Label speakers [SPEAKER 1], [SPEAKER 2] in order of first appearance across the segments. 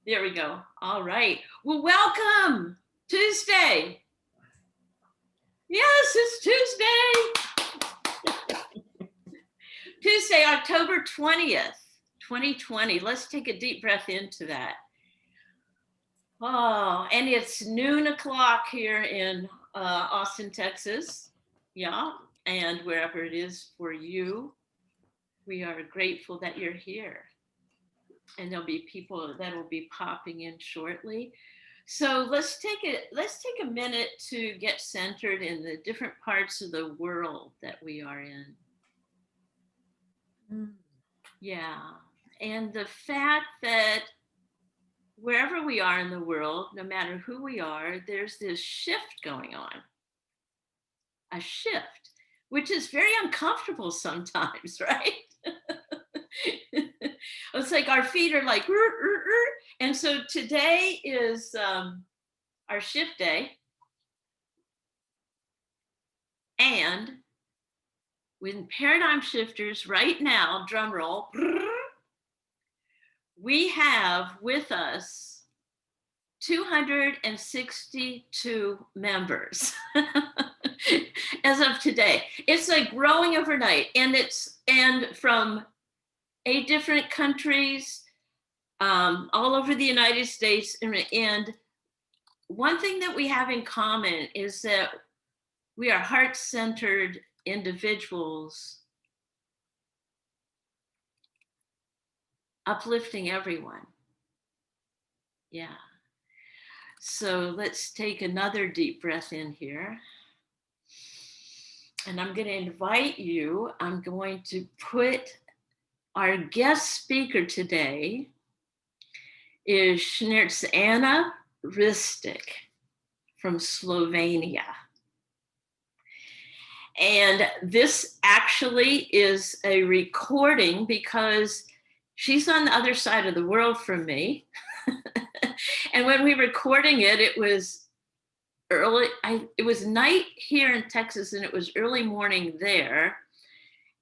[SPEAKER 1] There we go. All right. Well, welcome. Tuesday. Yes, it's Tuesday. Tuesday, October 20th, 2020. Let's take a deep breath into that. Oh, and it's noon o'clock here in Austin, Texas. Yeah, and wherever it is for you, we are grateful that you're here. And there'll be people that will be popping in shortly. So let's take a minute to get centered in the different parts of the world that we are in. Yeah. And the fact that wherever we are in the world, no matter who we are, there's this shift going on. A shift, which is very uncomfortable sometimes, right? It's like our feet are like, and so today is our shift day. And with paradigm shifters right now, drum roll, we have with us 262 members as of today. It's like growing overnight, and from 8 different countries, all over the United States. And one thing that we have in common is that we are heart-centered individuals uplifting everyone. Yeah. So let's take another deep breath in here. And I'm going to invite you, I'm going to put our guest speaker today is Snjezana Ristic from Slovenia. And this actually is a recording because she's on the other side of the world from me. And when we were recording it, it was early. It was night here in Texas, and it was early morning there.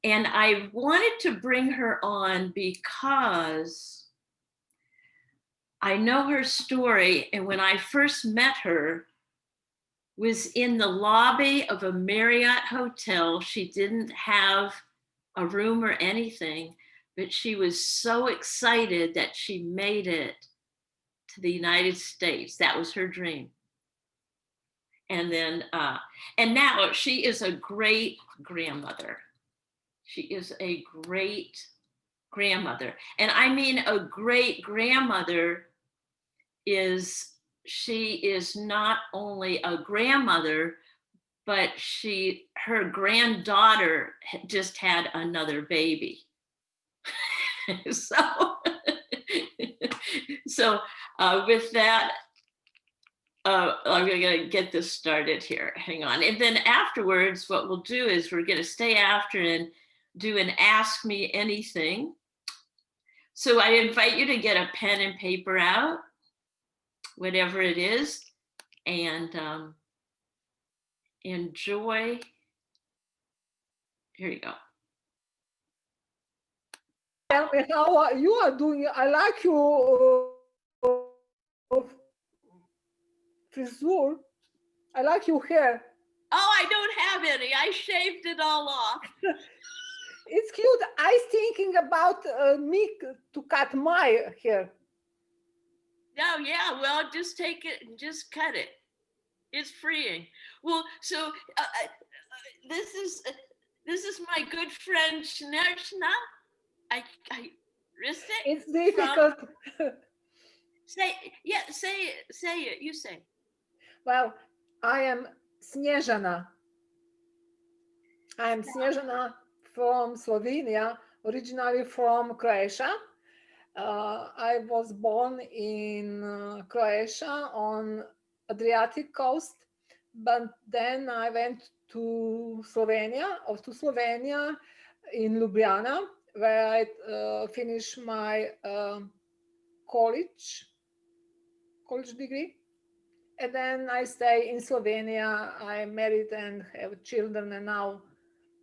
[SPEAKER 1] And I wanted to bring her on because I know her story. And when I first met her, was in the lobby of a Marriott hotel. She didn't have a room or anything, but she was so excited that she made it to the United States. That was her dream. And then, and now she is a great grandmother. She is a great grandmother. And I mean, a great grandmother she is not only a grandmother, but her granddaughter just had another baby. So with that, I'm going to get this started here. Hang on. And then afterwards, what we'll do is we're going to stay after and do an Ask Me Anything. So I invite you to get a pen and paper out, whatever it is, and enjoy. Here you go.
[SPEAKER 2] Tell me how you are doing. I like your frisur. I like your hair.
[SPEAKER 1] Oh, I don't have any. I shaved it all off.
[SPEAKER 2] It's cute. I was thinking about me to cut my hair.
[SPEAKER 1] No, yeah, well, just take it and just cut it. It's freeing. Well, so this is my good friend Snjezana. Ristic.
[SPEAKER 2] It's difficult.
[SPEAKER 1] Say it. You say.
[SPEAKER 2] Well, I am Snjezana. I am Snjezana from Slovenia, originally from Croatia. I was born in Croatia on Adriatic coast, but then I went to Slovenia in Ljubljana, where I finished my college degree. And then I stay in Slovenia. I married and have children, and now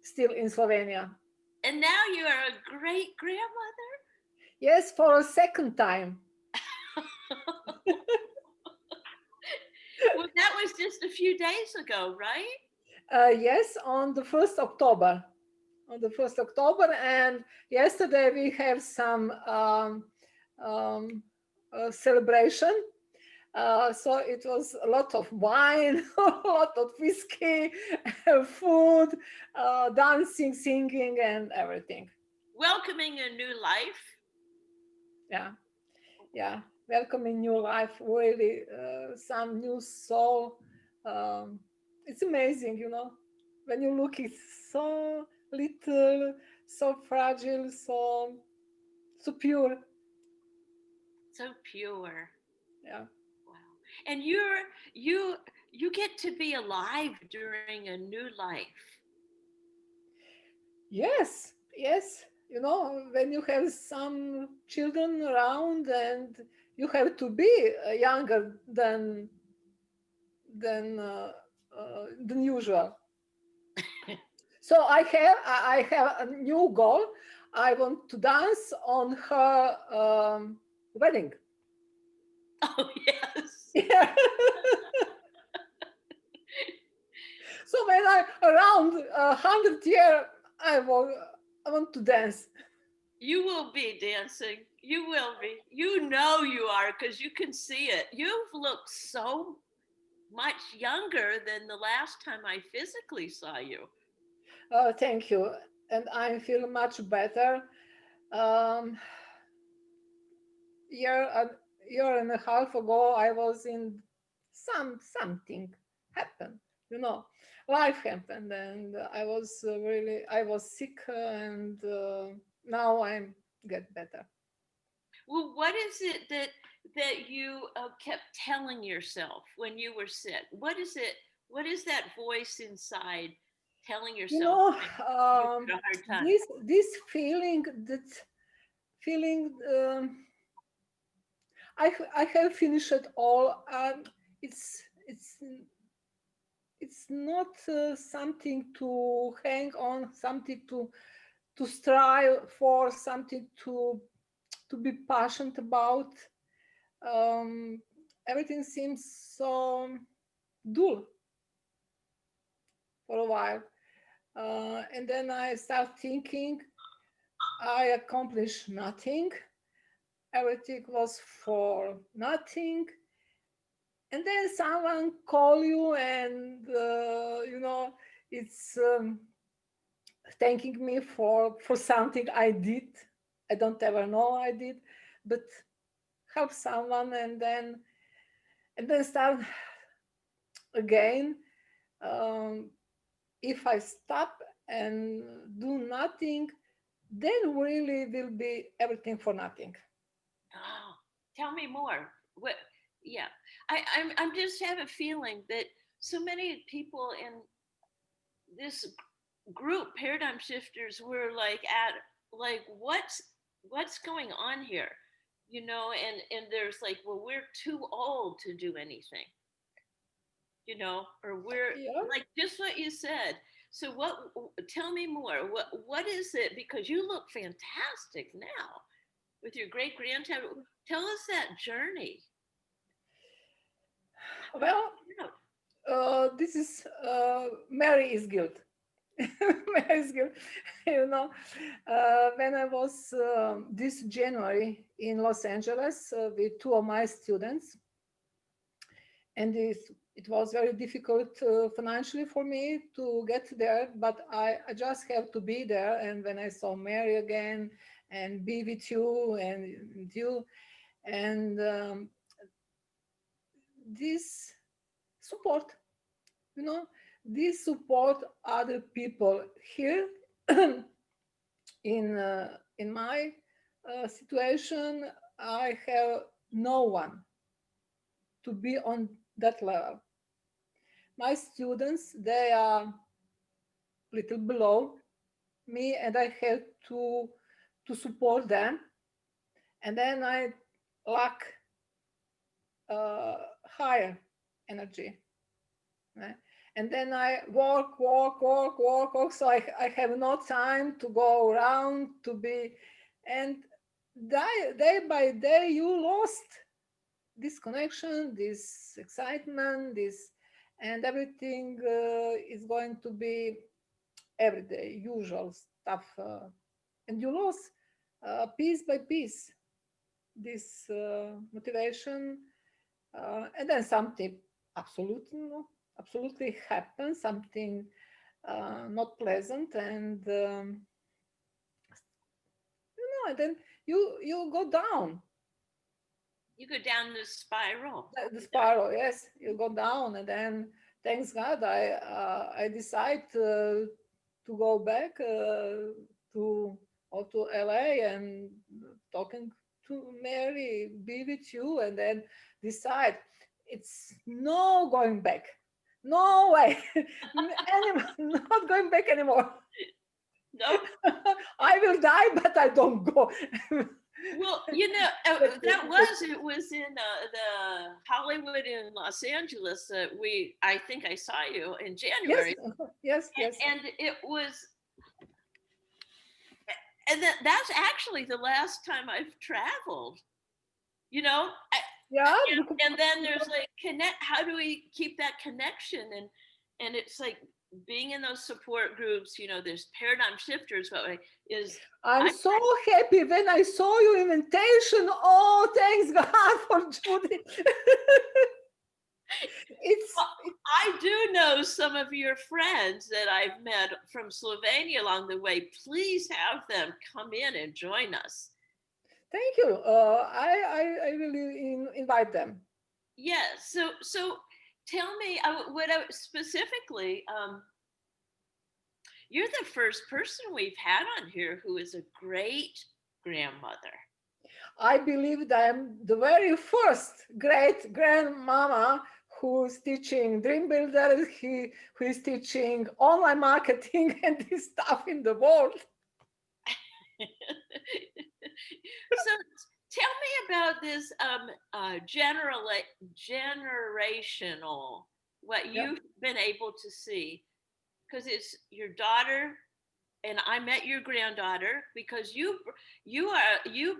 [SPEAKER 2] still in Slovenia.
[SPEAKER 1] And now you are a great grandmother?
[SPEAKER 2] Yes, for a second time.
[SPEAKER 1] that was just a few days ago, right?
[SPEAKER 2] Yes, on the 1st October. On the 1st October, and yesterday we have some um, celebration. So it was a lot of wine, a lot of whiskey, food, dancing, singing, and everything.
[SPEAKER 1] Welcoming a new life.
[SPEAKER 2] Yeah, yeah. Welcoming new life, really, some new soul. Um, it's amazing, when you look, it's so little, so fragile, so pure.
[SPEAKER 1] So pure.
[SPEAKER 2] Yeah.
[SPEAKER 1] Wow. And you get to be alive during a new life.
[SPEAKER 2] Yes, yes. When you have some children around and you have to be younger than usual. So I have a new goal. I want to dance on her wedding.
[SPEAKER 1] Oh, yes.
[SPEAKER 2] Yeah. So when I around 100 year, I want to dance.
[SPEAKER 1] You will be dancing. You will be. You know you are because you can see it. You've looked so much younger than the last time I physically saw you.
[SPEAKER 2] Thank you, and I feel much better. Um, year a year and a half ago, I was in something happened. Life happened, and I was sick, and now I'm get better.
[SPEAKER 1] Well, what is it that you kept telling yourself when you were sick? What is it? What is that voice inside telling
[SPEAKER 2] You
[SPEAKER 1] yourself
[SPEAKER 2] know,
[SPEAKER 1] when you
[SPEAKER 2] um,
[SPEAKER 1] had a hard time?
[SPEAKER 2] this feeling. I have finished it all. It's it's it's not something to hang on, something to strive for, something to be passionate about. Um, Everything seems so dull for a while, and then I start thinking I accomplished nothing. Everything was for nothing, and then someone call you, and it's thanking me for something I did. I don't ever know I did, but help someone, and then start again. um, if I stop and do nothing, then really will be everything for nothing.
[SPEAKER 1] Oh, tell me more. What? Yeah, I'm just have a feeling that so many people in this group paradigm shifters were like at like what's going on here, and there's like, well, we're too old to do anything, or we're
[SPEAKER 2] Yeah.
[SPEAKER 1] like just what you said. So what, tell me more, what is it, because you look fantastic now with your great grandchild. Tell us that journey. How did
[SPEAKER 2] Well,
[SPEAKER 1] it out?
[SPEAKER 2] this is Mary is guilt. Mary is guilt. When I was this January in Los Angeles with two of my students, and it was very difficult financially for me to get there, but I just have to be there. And when I saw Mary again and be with you and you, and this support, you know, this support other people here in my situation. I have no one to be on that level. My students, they are little below me, and I have to support them. And then I lack uh, higher energy. Right? And then I walk. So I have no time to go around to be, and day by day you lost this connection, this excitement, this. and everything is going to be everyday, usual stuff. And you lose piece by piece this motivation, and then something absolutely, absolutely happens, something not pleasant, and and then you go down
[SPEAKER 1] You go down the spiral.
[SPEAKER 2] the spiral. Yes, you go down, and then thanks God I decide to go back to to LA and talking to Mary, be with you, and then decide it's no going back, no way, not going back anymore.
[SPEAKER 1] No.
[SPEAKER 2] I will die, but I don't go.
[SPEAKER 1] Well, it was in the Hollywood in Los Angeles that I think I saw you in
[SPEAKER 2] Yes,
[SPEAKER 1] January.
[SPEAKER 2] yes, yes.
[SPEAKER 1] And it was, and that's actually the last time I've traveled,
[SPEAKER 2] Yeah.
[SPEAKER 1] and then there's like how do we keep that connection? And it's like being in those support groups, there's paradigm shifters, but
[SPEAKER 2] I'm so happy when I saw your invitation. Oh, thanks God for Judy.
[SPEAKER 1] I do know some of your friends that I've met from Slovenia along the way. Please have them come in and join us.
[SPEAKER 2] Thank you. I will invite them.
[SPEAKER 1] Yes. So tell me specifically. You're the first person we've had on here who is a great grandmother.
[SPEAKER 2] I believe that I'm the very first great grandmama who's teaching Dream Builder, who is teaching online marketing and this stuff in the world.
[SPEAKER 1] So tell me about this generational, what you've been able to see, because it's your daughter, and I met your granddaughter because you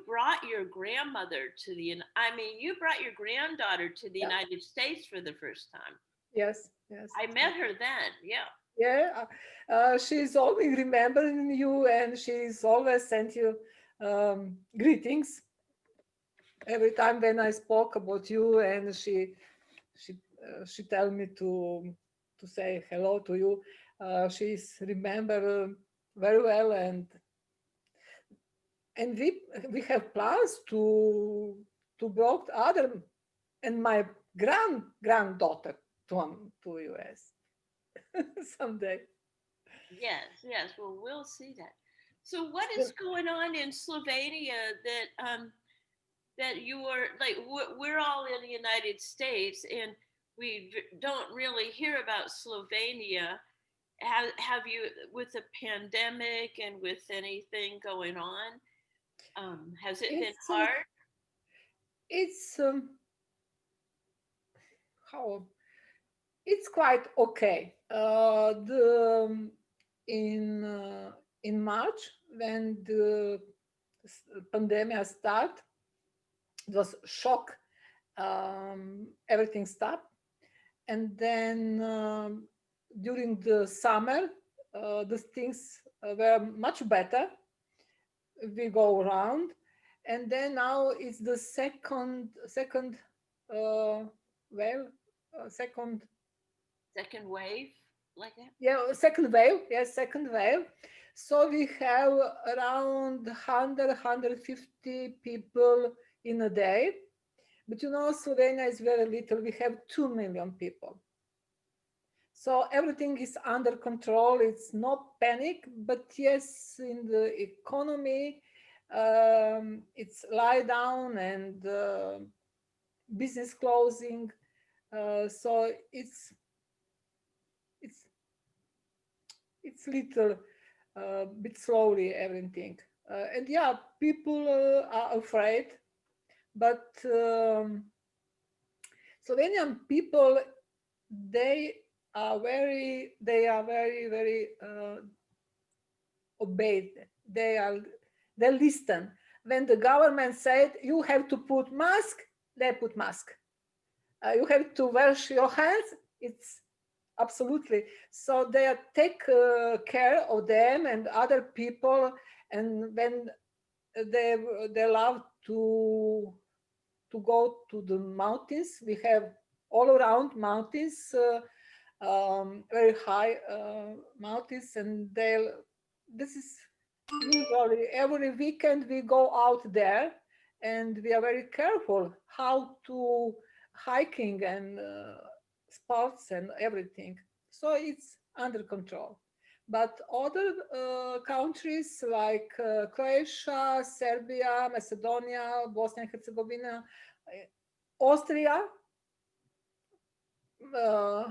[SPEAKER 1] brought your grandmother to you brought your granddaughter to the United States for the first time.
[SPEAKER 2] Yes, yes.
[SPEAKER 1] I met her then. Yeah.
[SPEAKER 2] Yeah, she's always remembering you, and she's always sent you greetings every time when I spoke about you, and she tell me to say hello to you. She's remember very well, and we have plans to bring other and my granddaughter to US someday.
[SPEAKER 1] Yes. Well, we'll see that. So, what is going on in Slovenia that you are like? We're all in the United States, and we don't really hear about Slovenia. Have you, with the pandemic and with anything going on? Has it been hard?
[SPEAKER 2] It's it's quite okay. In March, when the pandemic started, it was shock. Everything stopped, and then during the summer, the things were much better. We go around, and then now it's the second wave,
[SPEAKER 1] second wave, like that.
[SPEAKER 2] Yeah, second wave. Yes, second wave. So we have around 150 people in a day. But Slovenia is very little. We have 2 million people. So everything is under control. It's no panic, but yes, in the economy, it's lie down and business closing. So it's little bit slowly everything. And yeah, people are afraid, but Slovenian people, they are very obeyed. They listen. When the government said you have to put mask, they put mask. You have to wash your hands. absolutely. So they take care of them and other people, and when they they love to go to the mountains. We have all around mountains, very high mountains, and they this is usually every weekend we go out there, and we are very careful how to hiking and sports and everything. So it's under control. But other countries like Croatia, Serbia, Macedonia, Bosnia and Herzegovina, Austria, uh,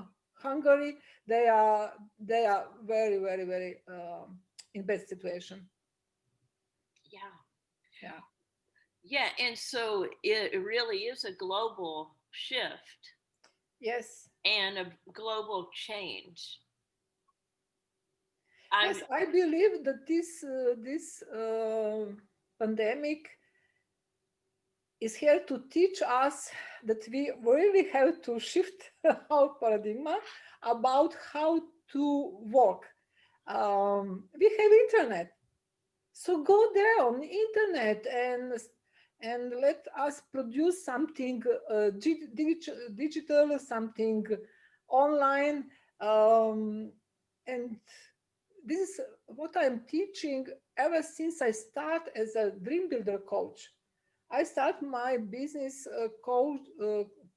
[SPEAKER 2] Hungary, they are very very very in bad situation.
[SPEAKER 1] Yeah.
[SPEAKER 2] Yeah.
[SPEAKER 1] Yeah. And so it really is a global shift
[SPEAKER 2] Yes.
[SPEAKER 1] and a global change. I'm
[SPEAKER 2] Yes, I believe that this pandemic is here to teach us that we really have to shift our paradigm about how to work. We have internet, so go there on internet and let us produce something digital, something online, and this is what I'm teaching ever since I start as a dream builder coach. I start my business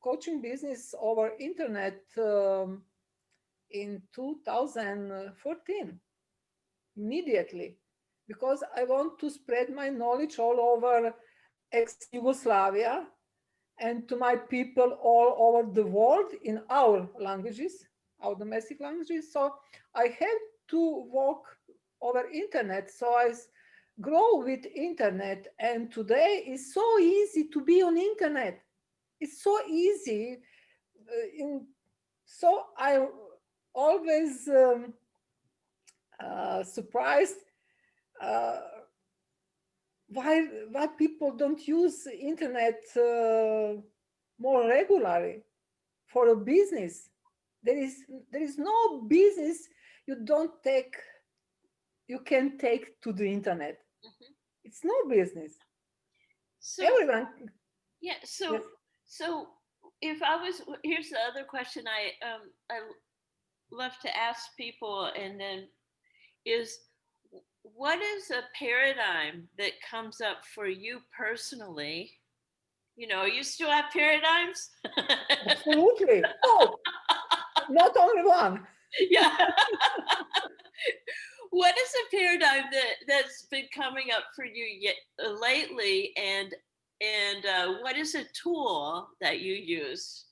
[SPEAKER 2] coaching business over internet in 2014 immediately, because I want to spread my knowledge all over ex-Yugoslavia and to my people all over the world in our languages, our domestic languages. So I have to work over internet. So grow with internet, and today it's so easy to be on internet. It's so easy. So I always surprised uh, why people don't use internet more regularly for a business. There is no business you don't take you can take to the internet.
[SPEAKER 1] Mhm.
[SPEAKER 2] It's no business.
[SPEAKER 1] So
[SPEAKER 2] Everyone.
[SPEAKER 1] yeah.
[SPEAKER 2] Yes.
[SPEAKER 1] So if I was, here's the other question I love to ask people, and then is, what is a paradigm that comes up for you personally? You know, you still have paradigms?
[SPEAKER 2] Absolutely. Oh, not only one.
[SPEAKER 1] Yeah. What is a paradigm that's been coming up for you yet lately, and what is a tool that you use?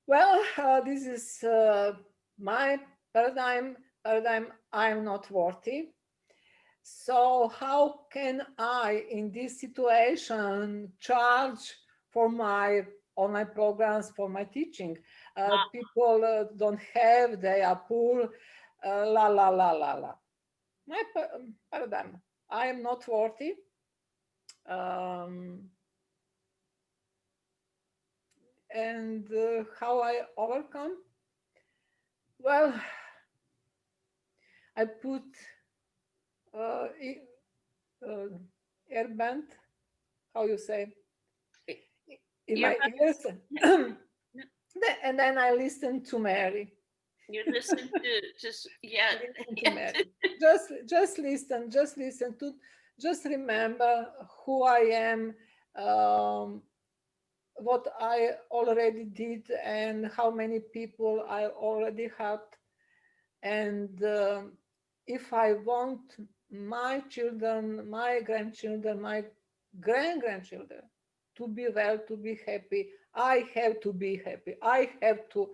[SPEAKER 2] Well, this is my paradigm. I'm not worthy. So how can I, in this situation, charge for my online programs, for my teaching? People don't have, they are poor, la la la la la. My paradigm. I am not worthy. Um, and how I overcome? Well, I put uh, uh, airband, how you say, in my
[SPEAKER 1] Earbuds?
[SPEAKER 2] ears,
[SPEAKER 1] Yeah.
[SPEAKER 2] and then I listen to Mary.
[SPEAKER 1] You listen to just, yeah.
[SPEAKER 2] Listen to Mary. Just listen to, just remember who I am, um, what I already did, and how many people I already helped. And if I want my children, my grandchildren, my grandchildren to be well, to be happy, I have to be happy. I have to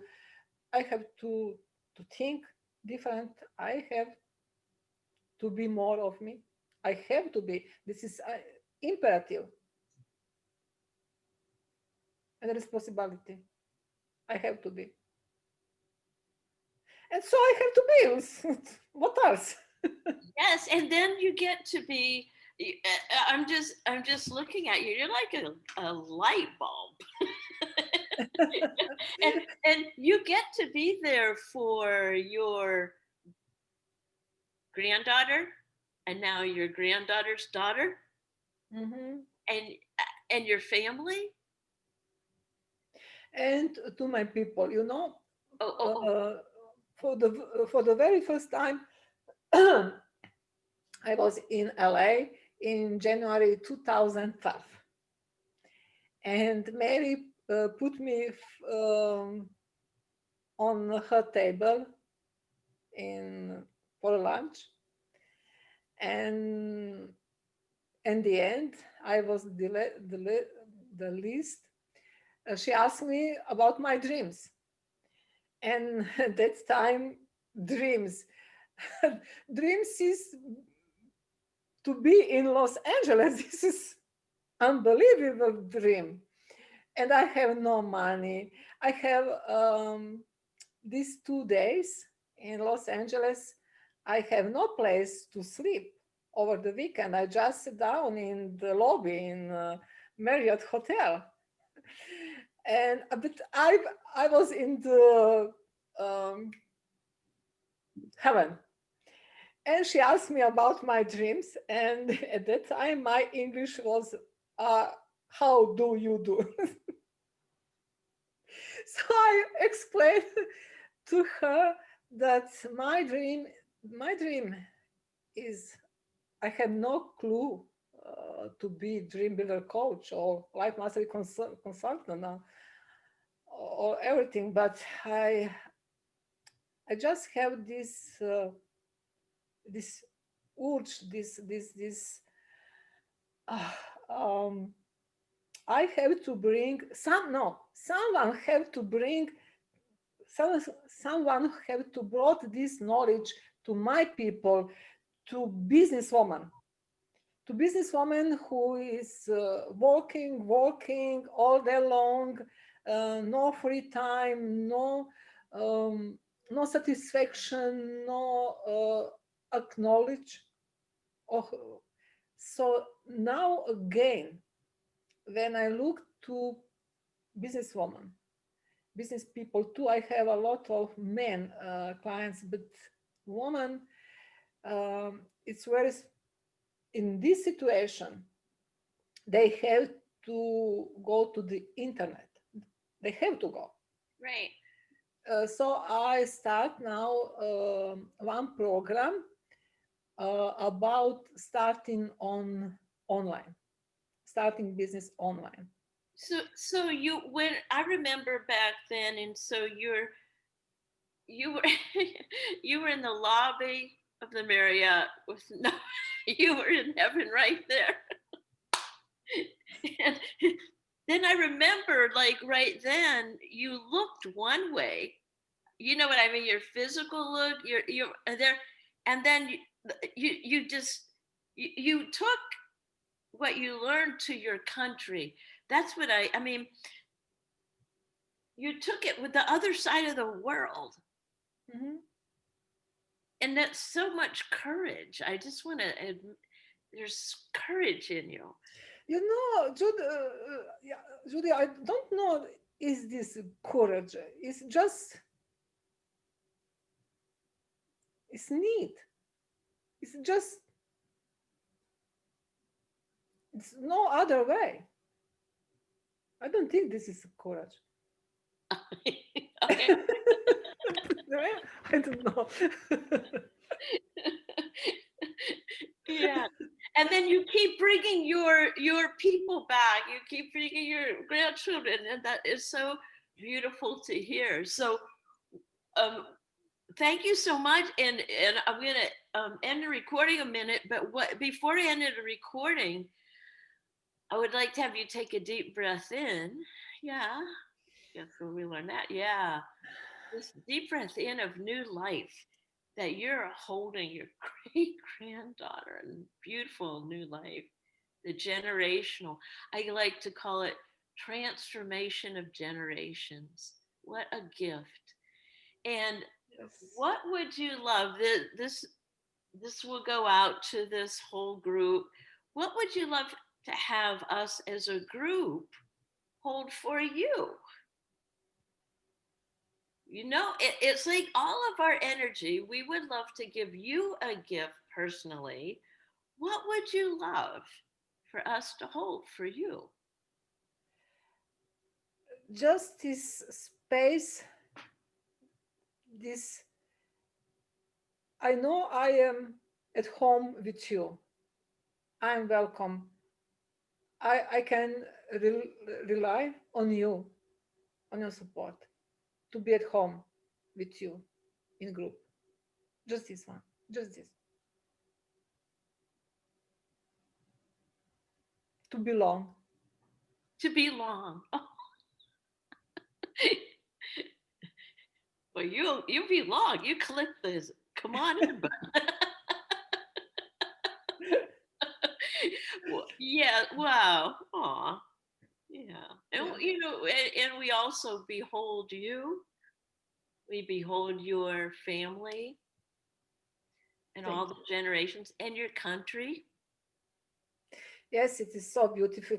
[SPEAKER 2] think different. I have to be more of me. I have to be. This is imperative and responsibility. I have to be. And so I have to be. What else?
[SPEAKER 1] Yes, and then you get to be. I'm just looking at you. You're like a light bulb. And you get to be there for your granddaughter and now your granddaughter's daughter
[SPEAKER 2] Mhm.
[SPEAKER 1] and and your family.
[SPEAKER 2] And to my people, you know,
[SPEAKER 1] Oh, oh, oh.
[SPEAKER 2] uh, for the very first time, I was in LA in January 2012, and Mary put me on her table in for lunch, and in the end, I was the least. She asked me about my dreams, and at that time, dreams, dreams is to be in Los Angeles. This is unbelievable dream, and I have no money. I have these 2 days in Los Angeles. I have no place to sleep over the weekend. I just sit down in the lobby in Marriott Hotel, and but I was in the um, heaven. And she asked me about my dreams, and at that time my English was, uh, "How do you do?" So I explained to her that my dream is, I have no clue to be dream builder coach or life mastery consultant, or everything, but I just have this urge, this uh, um, I have to bring someone have to bring some, someone have to brought this knowledge to my people, to businesswoman who is working all day long, no free time, um, no satisfaction, no acknowledge. Oh, so now again, when I look to businesswoman, business people too, I have a lot of men clients, but woman, it's very in this situation they have to go to the internet. They have to go.
[SPEAKER 1] Right.
[SPEAKER 2] So I start now one program about starting on online, starting business online.
[SPEAKER 1] So you when I remember back then, and so you were you were in the lobby of the Marriott with no, you were in heaven right there. And then I remember, like right then, you looked one way. You know what I mean? Your physical look, you're there, and then you just you took what you learned to your country. That's what I mean. You took it with the other side of the world,
[SPEAKER 2] Mhm.
[SPEAKER 1] and that's so much courage. I just want to. There's courage in you.
[SPEAKER 2] You know, Judy, yeah, Judy, I don't know, is this courage? It's just, it's neat. It's just, it's no other way. I don't think this is courage.
[SPEAKER 1] Okay.
[SPEAKER 2] I don't know.
[SPEAKER 1] Yeah, and then you keep bringing your people back. You keep bringing your grandchildren, and that is so beautiful to hear. So um thank you so much, and I'm gonna end the recording a minute, but what before I end the recording, I would like to have you take a deep breath in. Yeah, that's where we learn that. Yeah, this deep breath in of new life that you're holding your great granddaughter and beautiful new life, the generational. I like to call it transformation of generations. What a gift. And
[SPEAKER 2] Yes.
[SPEAKER 1] what would you love? This will go out to this whole group. What would you love to have us as a group hold for you? you know, it's like all of our energy. We would love to give you a gift personally. What would you love for us to hold for you?
[SPEAKER 2] Just this space, this, I know I am at home with you. I'm welcome. I can rely on you, on your support, to be at home with you in group. Just this one, just this. To belong.
[SPEAKER 1] To belong. Oh. Well, you belong. You click this. Come on in, bud. Well, yeah. Wow. Aw. Yeah. And
[SPEAKER 2] Yeah.
[SPEAKER 1] you know, and we also behold you. We behold your family and
[SPEAKER 2] Thank
[SPEAKER 1] all
[SPEAKER 2] you.
[SPEAKER 1] the generations and your country.
[SPEAKER 2] Yes, it is so beautiful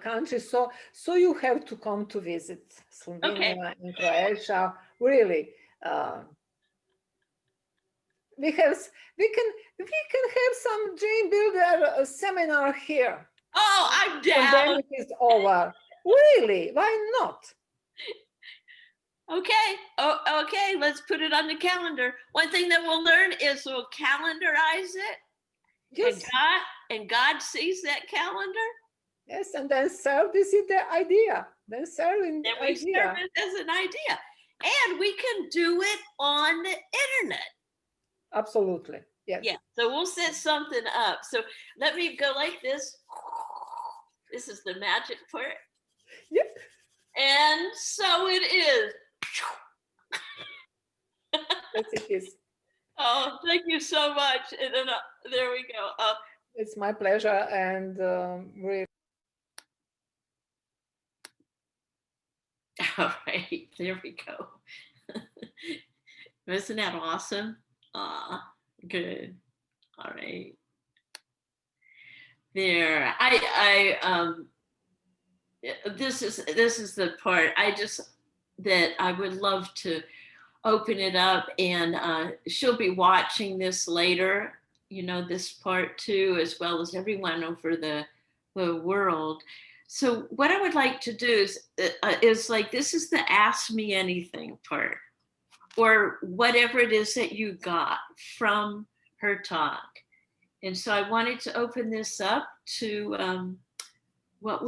[SPEAKER 2] country. So you have to come to visit
[SPEAKER 1] Okay.
[SPEAKER 2] Slovenia and Croatia. Really, uh, we have we can have some dream builder seminar here.
[SPEAKER 1] Oh, I'm down.
[SPEAKER 2] Pandemic is over. Really, why not?
[SPEAKER 1] Okay. Oh, okay. Let's put it on the calendar. One thing that we'll learn is we'll calendarize it,
[SPEAKER 2] Yes,
[SPEAKER 1] and God sees that calendar.
[SPEAKER 2] yes, and then sell this is the idea. Then selling
[SPEAKER 1] Then
[SPEAKER 2] the
[SPEAKER 1] we serve
[SPEAKER 2] idea.
[SPEAKER 1] it as an idea, and we can do it on the internet.
[SPEAKER 2] Absolutely. Yes.
[SPEAKER 1] Yeah. So we'll set something up. So let me go like this. This is the magic part.
[SPEAKER 2] Yep.
[SPEAKER 1] And so it is.
[SPEAKER 2] Yes, it is.
[SPEAKER 1] Oh, thank you so much. And then there we go.
[SPEAKER 2] It's my pleasure, and really.
[SPEAKER 1] All right, there we go. Isn't that awesome? Good. All right. There. This is the part I just that I would love to open it up, and she'll be watching this later, you know, this part too, as well as everyone over the world. So what I would like to do is like, this is the ask me anything part, or whatever it is that you got from her talk. And so I wanted to open this up to what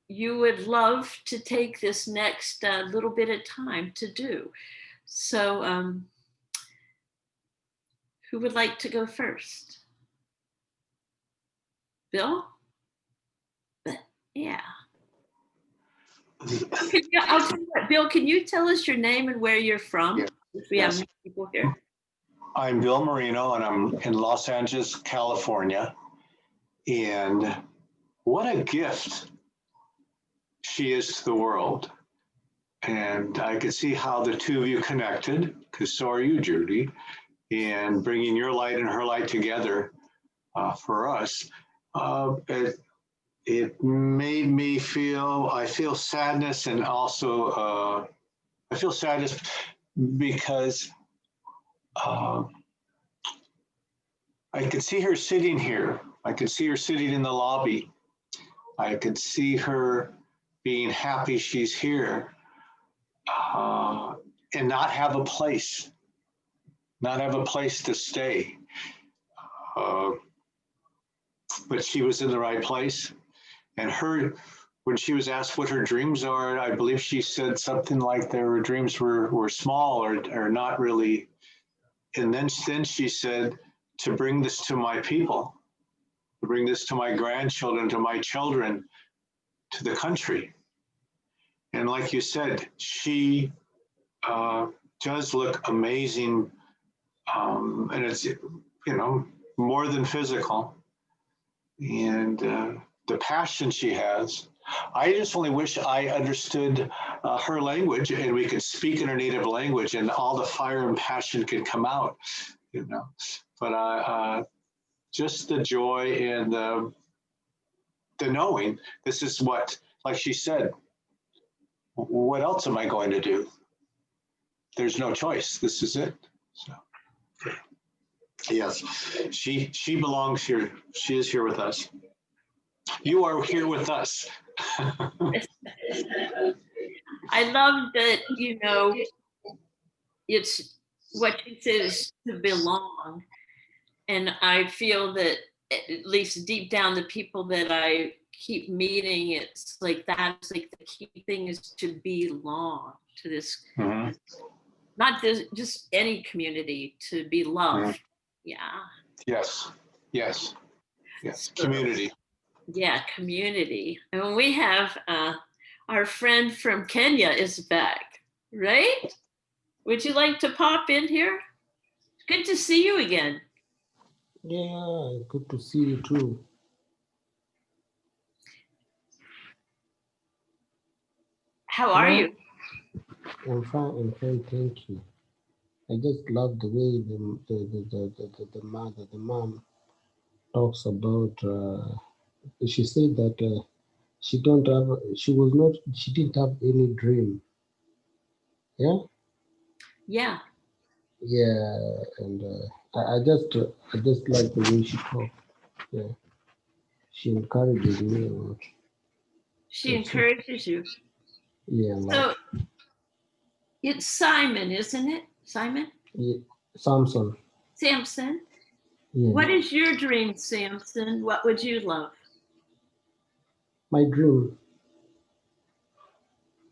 [SPEAKER 1] you would love to take this next little bit of time to do. So, who would like to go first? Bill? Yeah. I'll tell you what, Bill, can you tell us your name and where you're from?
[SPEAKER 3] Yeah.
[SPEAKER 1] If we have people here.
[SPEAKER 3] I'm Bill Marino, and I'm in Los Angeles, California. And what a gift she is to the world. And I could see how the two of you connected, because so are you, Judy, and bringing your light and her light together for us. It made me I feel sadness, and also I feel sadness because I could see her sitting here. I could see her sitting in the lobby. I could see her being happy she's here, and not have a place to stay. But she was in the right place. And when she was asked what her dreams are, I believe she said something like her dreams were small or not really. And then she said, to bring this to my people, to bring this to my grandchildren, to my children, to the country. And like you said, she does look amazing. And it's, more than physical. And the passion she has. I just only wish I understood her language, and we could speak in her native language, and all the fire and passion could come out, But just the joy and the knowing, this is what, like she said, what else am I going to do? There's no choice. This is it. So, okay. Yes, she belongs here. She is here with us. You are here with us.
[SPEAKER 1] I love that, you know, it's what she says to belong. And I feel that at least deep down, the people that I keep meeting, it's like that's like the key thing is to belong to this, not this, just any community, to be loved. Yeah.
[SPEAKER 3] Yes, yes, yes.
[SPEAKER 1] So,
[SPEAKER 3] community.
[SPEAKER 1] Yeah, community. And we have our friend from Kenya is back, right? Would you like to pop in here? Good to see you again.
[SPEAKER 4] Yeah, good to see you too.
[SPEAKER 1] How are you?
[SPEAKER 4] I'm fine, thank you. I just love the way the mom talks about. She said that she didn't have any dream. Yeah.
[SPEAKER 1] Yeah.
[SPEAKER 4] Yeah, and I just like the way she talks. Yeah, she encourages me a lot.
[SPEAKER 1] She encourages you.
[SPEAKER 4] Yeah,
[SPEAKER 1] so it's Simon, isn't it? Simon?
[SPEAKER 4] Yeah, Samson.
[SPEAKER 1] Samson?
[SPEAKER 4] Yeah.
[SPEAKER 1] What is your dream, Samson? What would you love?
[SPEAKER 4] My dream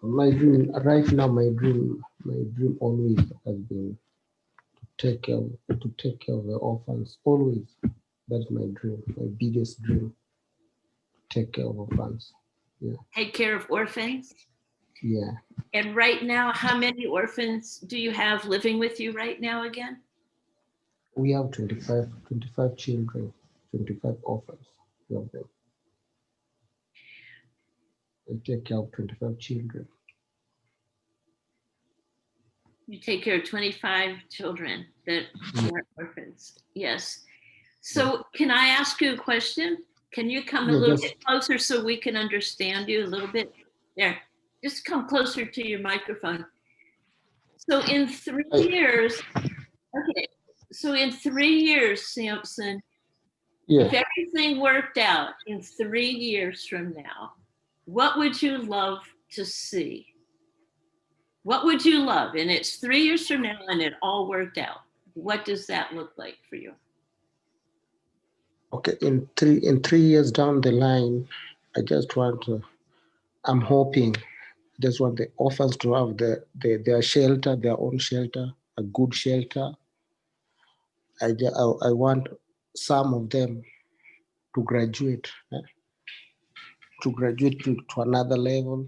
[SPEAKER 4] right now, my dream always has been to take care of the orphans. Always. That's my dream, my biggest dream. To take care of orphans. Yeah.
[SPEAKER 1] Take care of orphans?
[SPEAKER 4] Yeah.
[SPEAKER 1] And right now, how many orphans do you have living with you right now again?
[SPEAKER 4] We have 25 children, 25 orphans. We have them. I take care of 25 children.
[SPEAKER 1] You take care of 25 children that are orphans. Yes. So can I ask you a question? Can you come a little bit closer so we can understand you a little bit? There, just come closer to your microphone. So in 3 years, okay, so in 3 years, Samson, if everything worked out in 3 years from now, what would you love to see? What would you love? And it's 3 years from now and it all worked out. What does that look like for you?
[SPEAKER 4] Okay, in 3 years down the line, I just want to, I'm hoping, just want the orphans to have their shelter, their own shelter, a good shelter. I want some of them to graduate to another level.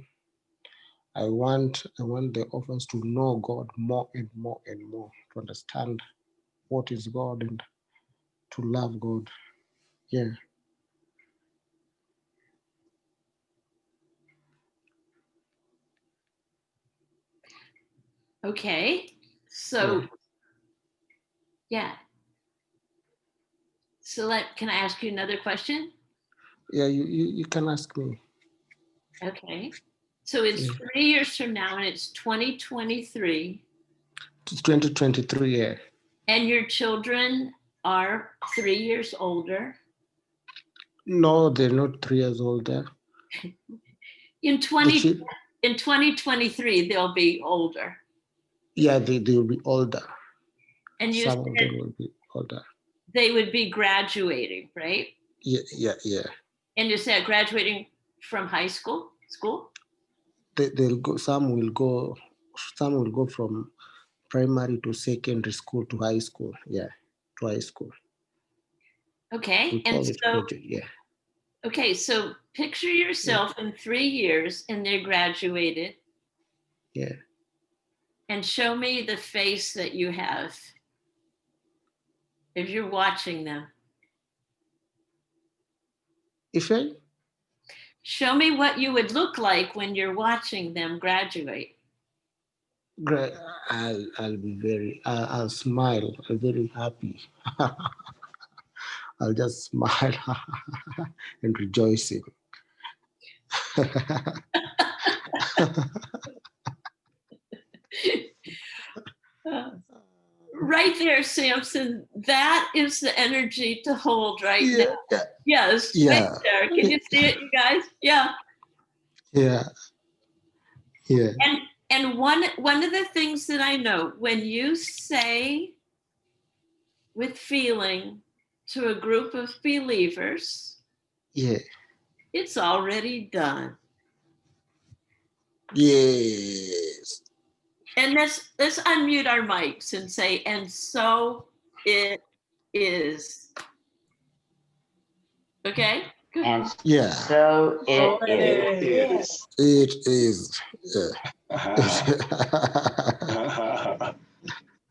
[SPEAKER 4] I want the orphans to know God more and more and more, to understand what is God and to love God. Yeah.
[SPEAKER 1] Okay, so yeah. So can I ask you another question?
[SPEAKER 4] Yeah, you can ask me.
[SPEAKER 1] Okay. So it's 3 years from now and it's 2023.
[SPEAKER 4] It's 2023, yeah.
[SPEAKER 1] And your children are 3 years older.
[SPEAKER 4] No, they're not 3 years older.
[SPEAKER 1] In 2023, they'll be older.
[SPEAKER 4] Yeah, they will be older.
[SPEAKER 1] And you
[SPEAKER 4] Some of them will be older.
[SPEAKER 1] They would be graduating, right?
[SPEAKER 4] Yeah.
[SPEAKER 1] And is that graduating from high school?
[SPEAKER 4] They'll go. Some will go from primary to secondary school to high school. Yeah, to high school.
[SPEAKER 1] Okay, and so
[SPEAKER 4] graduate, yeah.
[SPEAKER 1] Okay, so picture yourself in 3 years and they're graduated.
[SPEAKER 4] Yeah.
[SPEAKER 1] And show me the face that you have if you're watching them. Show me what you would look like when you're watching them graduate.
[SPEAKER 4] Great. I'll be I'll smile. I'm very happy. I'll just smile and rejoicing.
[SPEAKER 1] Right there, Samson. That is the energy to hold right
[SPEAKER 4] Yeah,
[SPEAKER 1] now. Yes,
[SPEAKER 4] yeah,
[SPEAKER 1] right there. Can you see it, you guys? Yeah.
[SPEAKER 4] yeah, yeah,
[SPEAKER 1] And one of the things that I know, when you say with feeling to a group of believers,
[SPEAKER 4] yeah,
[SPEAKER 1] it's already done.
[SPEAKER 4] yes.
[SPEAKER 1] And let's unmute our mics and say, and so it is. Okay? Good.
[SPEAKER 5] And
[SPEAKER 4] Yeah,
[SPEAKER 5] so it is.
[SPEAKER 3] It is.
[SPEAKER 4] it is.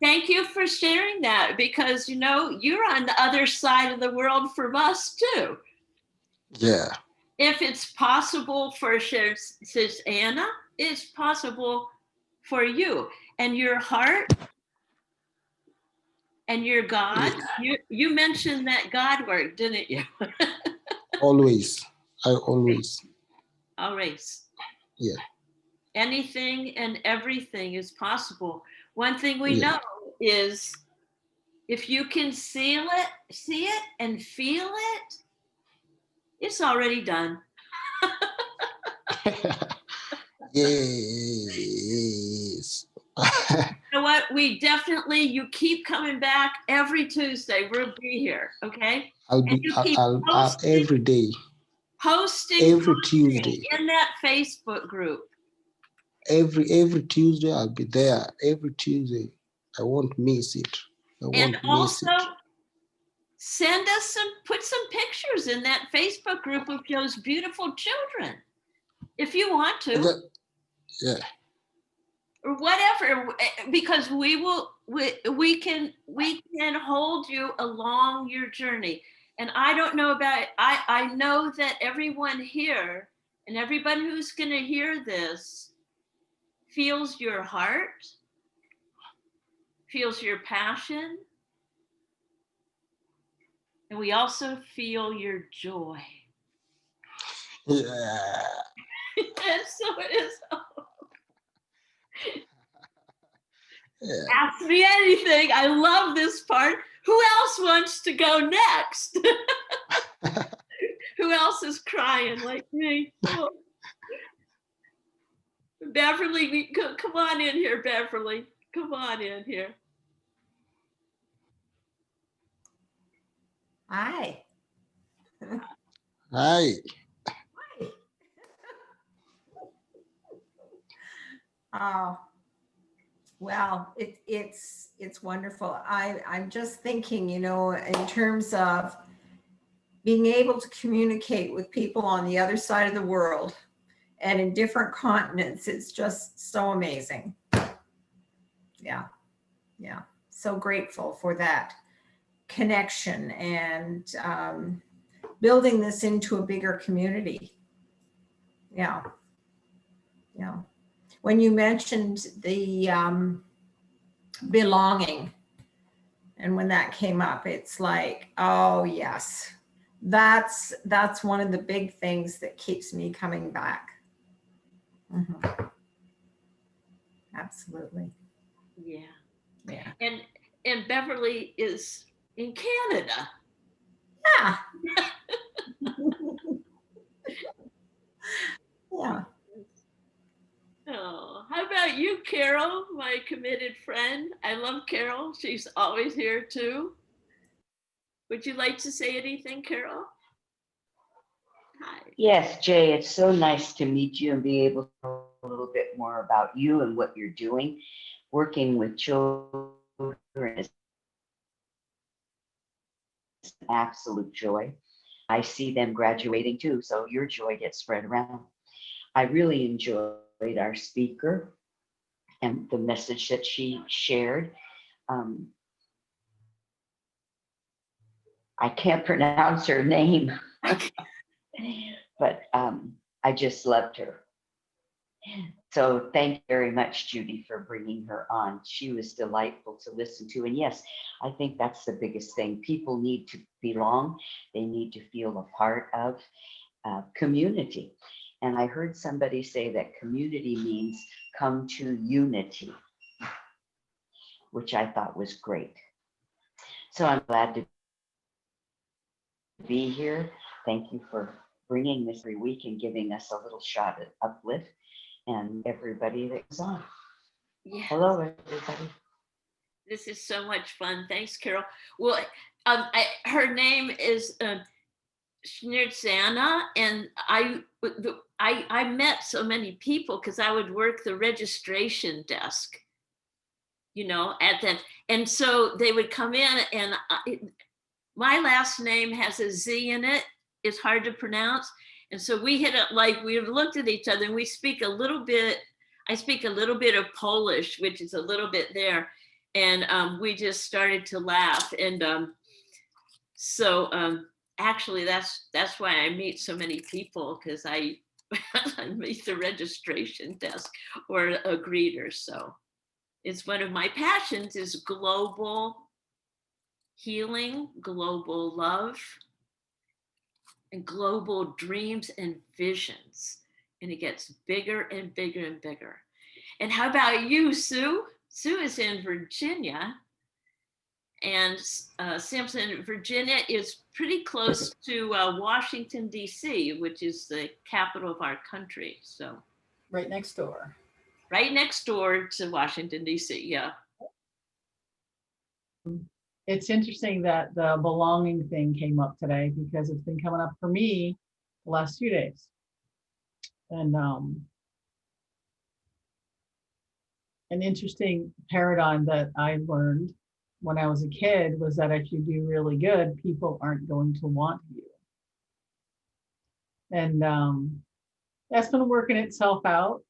[SPEAKER 1] Thank you for sharing that, because you know you're on the other side of the world from us too.
[SPEAKER 4] Yeah,
[SPEAKER 1] If it's possible for Snjezana, it's possible for you. And your heart and your God, you mentioned that God word, didn't you?
[SPEAKER 4] always. I always.
[SPEAKER 1] Always.
[SPEAKER 4] Yeah,
[SPEAKER 1] Anything and everything is possible. One thing we
[SPEAKER 4] yeah.
[SPEAKER 1] know is if you can see it and feel it, it's already done.
[SPEAKER 4] Yes.
[SPEAKER 1] You know what? We definitely, you keep coming back every Tuesday. We'll be here, okay?
[SPEAKER 4] I'll
[SPEAKER 1] And
[SPEAKER 4] be.
[SPEAKER 1] you keep
[SPEAKER 4] I'll every day,
[SPEAKER 1] posting
[SPEAKER 4] every Tuesday,
[SPEAKER 1] in that Facebook group.
[SPEAKER 4] every Tuesday. I'll be there every Tuesday. I won't miss it. I
[SPEAKER 1] And
[SPEAKER 4] won't miss
[SPEAKER 1] also
[SPEAKER 4] it.
[SPEAKER 1] send us put some pictures in that Facebook group of those beautiful children, if you want to.
[SPEAKER 4] Yeah,
[SPEAKER 1] Or whatever, because we can hold you along your journey. And I don't know about, I know that everyone here and everyone who's going to hear this feels your heart, feels your passion, and we also feel your joy.
[SPEAKER 4] yeah.
[SPEAKER 1] And so it is.
[SPEAKER 4] Yeah.
[SPEAKER 1] Ask me anything. I love this part. Who else wants to go next? Who else is crying like me? Oh. Beverly, come on in here, Beverly. Come on in here.
[SPEAKER 6] Hi.
[SPEAKER 4] Hi.
[SPEAKER 6] Oh, well, it's wonderful. I'm just thinking, you know, in terms of being able to communicate with people on the other side of the world and in different continents, it's just so amazing. Yeah, yeah. So grateful for that connection and building this into a bigger community. Yeah, yeah. When you mentioned the belonging, and when that came up, it's like, oh yes, that's one of the big things that keeps me coming back. Mhm. Absolutely.
[SPEAKER 1] Yeah.
[SPEAKER 6] Yeah.
[SPEAKER 1] And Beverly is in Canada.
[SPEAKER 6] Yeah. Yeah.
[SPEAKER 1] Oh, how about you, Carol, my committed friend? I love Carol. She's always here too. Would you like to say anything, Carol? Hi.
[SPEAKER 5] Yes, Jay, it's so nice to meet you and be able to know a little bit more about you and what you're doing. Working with children is an absolute joy. I see them graduating too, so your joy gets spread around. I really enjoyed our speaker and the message that she shared. I can't pronounce her name, but I just loved her. So thank you very much, Judy, for bringing her on. She was delightful to listen to. And yes, I think that's the biggest thing. People need to belong. They need to feel a part of community. And I heard somebody say that community means come to unity. which I thought was great. So I'm glad to be here. Thank you for bringing this every week and giving us a little shot at uplift, and everybody that's on.
[SPEAKER 1] Yeah.
[SPEAKER 5] Hello, everybody.
[SPEAKER 1] This is so much fun. Thanks, Carol. Well, her name is Snjezana, and I met so many people because I would work the registration desk, you know, at that, and so they would come in, and my last name has a Z in it. It's hard to pronounce, and so we hit it like we looked at each other, and we speak a little bit. I speak a little bit of Polish, which is a little bit there. And we just started to laugh. And actually that's why I meet so many people, because I meet the registration desk or a greeter. So it's one of my passions is global healing, global love, and global dreams and visions. And it gets bigger and bigger and bigger. And how about you, Sue? Sue is in Virginia, and Sampson, Virginia is pretty close to Washington, D.C., which is the capital of our country. So
[SPEAKER 7] Right next door.
[SPEAKER 1] Right next door to Washington, D.C., yeah.
[SPEAKER 7] It's interesting that the belonging thing came up today, because it's been coming up for me the last 2 days. And an interesting paradigm that I learned when I was a kid was that if you do really good, people aren't going to want you. And that's been working itself out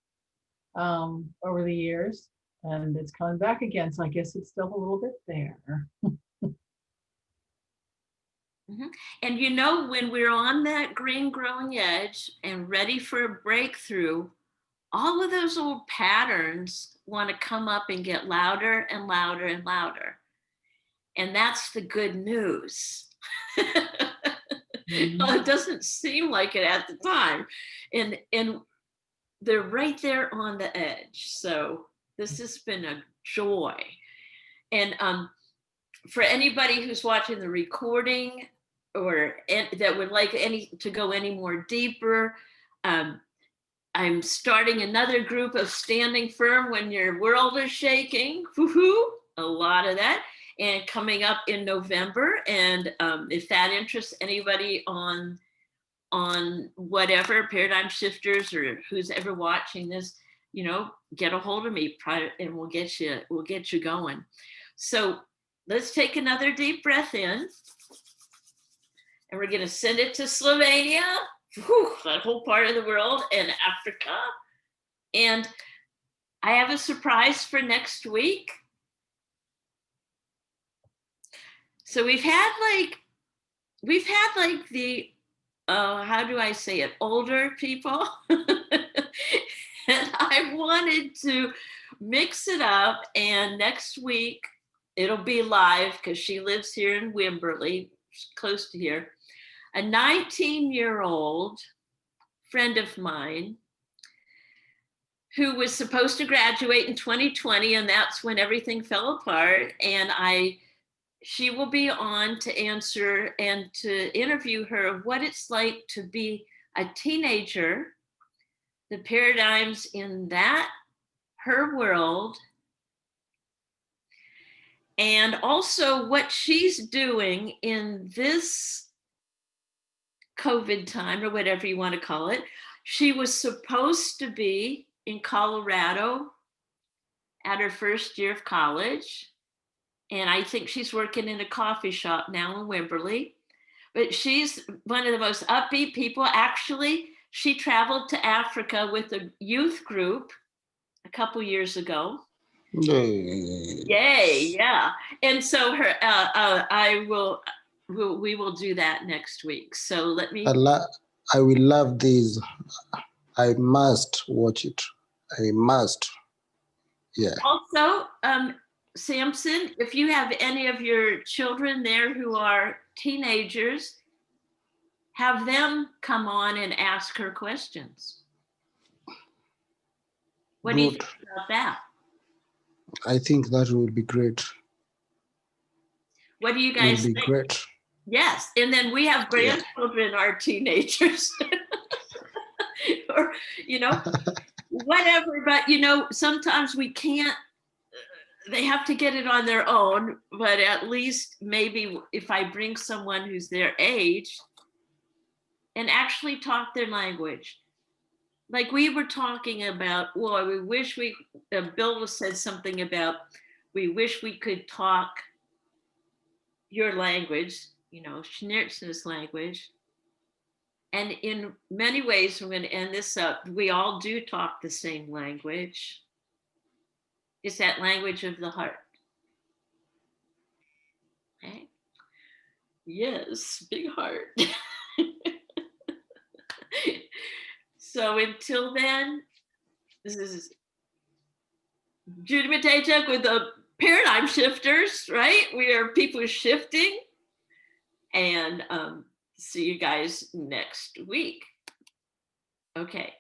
[SPEAKER 7] over the years, and it's coming back again. So I guess it's still a little bit there.
[SPEAKER 1] Mm-hmm. And you know, when we're on that green growing edge and ready for a breakthrough, all of those old patterns want to come up and get louder and louder and louder. And that's the good news.
[SPEAKER 7] Mm-hmm.
[SPEAKER 1] Well, it doesn't seem like it at the time. And they're right there on the edge. So this has been a joy. And for anybody who's watching the recording or that would like to go any more deeper, I'm starting another group of Standing Firm When Your World is Shaking. Woohoo! A lot of that. And coming up in November. And if that interests anybody on whatever, Paradigm Shifters or who's ever watching this, you know, get a hold of me and we'll get you going. So let's take another deep breath in. And we're going to send it to Slovenia. Whew, that whole part of the world, and Africa. And I have a surprise for next week. So we've had like the, how do I say it, older people. And I wanted to mix it up, and next week it'll be live because she lives here in Wimberley, close to here. A 19-year-old friend of mine who was supposed to graduate in 2020, and that's when everything fell apart. And she will be on to answer and to interview her of what it's like to be a teenager, the paradigms in her world, and also what she's doing in this COVID time, or whatever you want to call it. She was supposed to be in Colorado at her first year of college. And I think she's working in a coffee shop now in Wimberley. But she's one of the most upbeat people. Actually, she traveled to Africa with a youth group a couple years ago. Yay, yeah. And so we will do that next week. So let me.
[SPEAKER 4] I will love this. I must watch it. I must. Yeah.
[SPEAKER 1] Also, Sampson, if you have any of your children there who are teenagers, have them come on and ask her questions. What do you think about that?
[SPEAKER 4] I think that will be great.
[SPEAKER 1] What do you
[SPEAKER 4] Will
[SPEAKER 1] guys
[SPEAKER 4] be
[SPEAKER 1] think?
[SPEAKER 4] great.
[SPEAKER 1] Yes, and then we have grandchildren are teenagers. Or, you know, whatever, but you know, sometimes we can't, they have to get it on their own, but at least maybe if I bring someone who's their age and actually talk their language. Like we were talking about, well, we wish we, Bill said something about, we wish we could talk your language, you know, Snjezana's language. And in many ways, we're going to end this up, we all do talk the same language. It's that language of the heart. Okay. Yes, big heart. So until then, this is Judy Matejczyk with the paradigm shifters, right? We are people shifting. And see you guys next week. Okay.